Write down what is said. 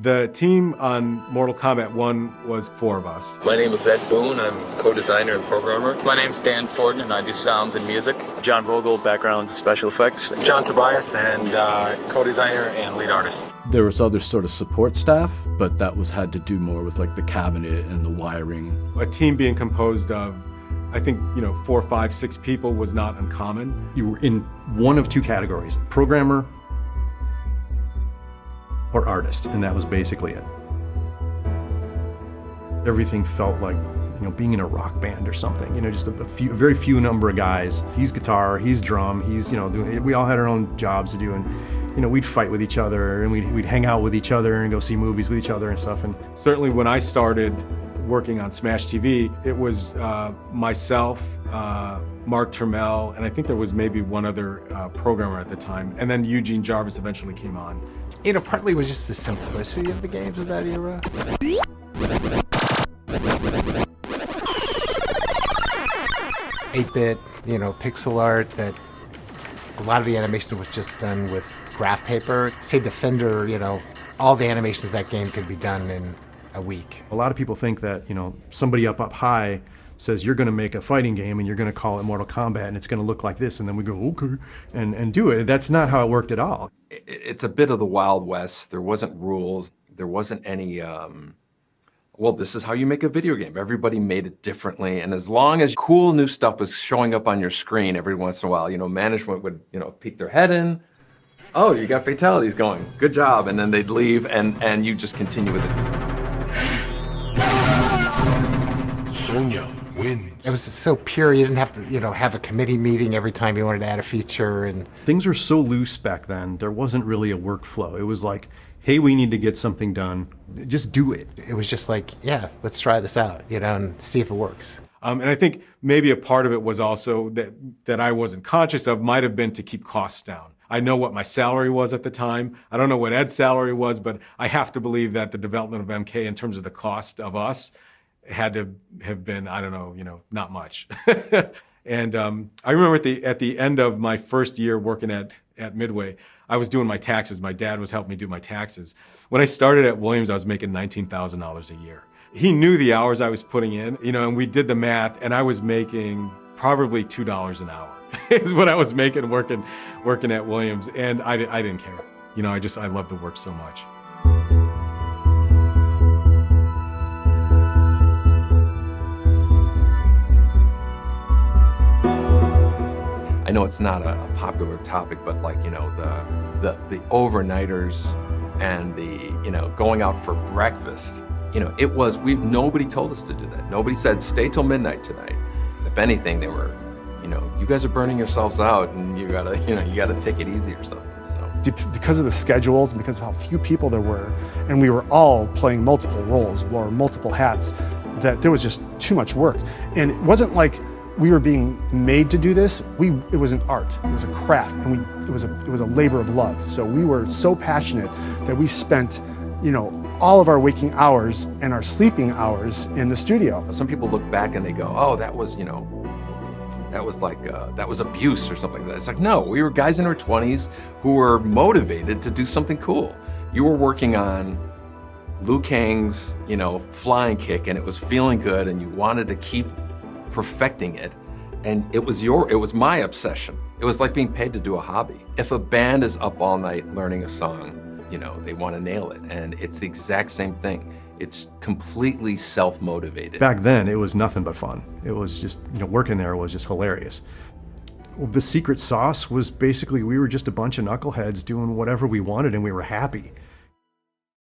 The team on Mortal Kombat 1 was 4 of us. My name is Ed Boone. I'm co-designer and programmer. My name's Dan Forden, and I do sounds and music. John Vogel, background special effects. John Tobias, and co-designer and lead artist. There was other sort of support staff, but that had to do more with like the cabinet and the wiring. A team being composed of, I think, 4, 5, 6 people was not uncommon. You were in one of two categories, programmer or artist, and that was basically it. Everything felt like, being in a rock band or something, just a very few number of guys. He's guitar, he's drum, he's, we all had our own jobs to do, and, we'd fight with each other, and we'd hang out with each other and go see movies with each other and stuff. And certainly when I started working on Smash TV, it was myself, Mark Turmel, and I think there was maybe one other programmer at the time, and then Eugene Jarvis eventually came on. Partly it was just the simplicity of the games of that era. 8-bit, pixel art, that a lot of the animation was just done with graph paper. Say Defender, all the animations of that game could be done in a week. A lot of people think that, somebody up high says you're going to make a fighting game and you're going to call it Mortal Kombat and it's going to look like this, and then we go, okay, and do it. That's not how it worked at all. It's a bit of the Wild West. There wasn't rules. There wasn't any, well, this is how you make a video game. Everybody made it differently. And as long as cool new stuff was showing up on your screen every once in a while, management would, peek their head in. Oh, you got fatalities going. Good job. And then they'd leave and you just continue with it. It was so pure, you didn't have to, have a committee meeting every time you wanted to add a feature. And things were so loose back then, there wasn't really a workflow. It was like, hey, we need to get something done, just do it. It was just like, yeah, let's try this out, and see if it works. And I think maybe a part of it was also that I wasn't conscious of, might have been to keep costs down. I know what my salary was at the time. I don't know what Ed's salary was, but I have to believe that the development of MK in terms of the cost of us had to have been, I don't know, not much. And I remember at the end of my first year working at Midway, I was doing my taxes. My dad was helping me do my taxes. When I started at Williams, I was making $19,000 a year. He knew the hours I was putting in, and we did the math, and I was making probably $2 an hour is what I was making working at Williams, and I didn't care. I loved the work so much. I know it's not a popular topic, but the overnighters and the, going out for breakfast, nobody told us to do that. Nobody said, stay till midnight tonight. If anything, they were, you guys are burning yourselves out and you gotta take it easy or something, so. Because of the schedules and because of how few people there were, and we were all playing multiple roles, wore multiple hats, that there was just too much work. And it wasn't like we were being made to do this. It was an art, it was a craft, and it was a labor of love. So we were so passionate that we spent, all of our waking hours and our sleeping hours in the studio. Some people look back and they go, oh, that was abuse or something like that. It's like, no, we were guys in our 20s who were motivated to do something cool. You were working on Liu Kang's, flying kick, and it was feeling good, and you wanted to keep perfecting it, and it was my obsession. It was like being paid to do a hobby. If a band is up all night learning a song, they want to nail it, and it's the exact same thing. It's completely self-motivated. Back then, it was nothing but fun. It was just, working there was just hilarious. The secret sauce was basically we were just a bunch of knuckleheads doing whatever we wanted, and we were happy.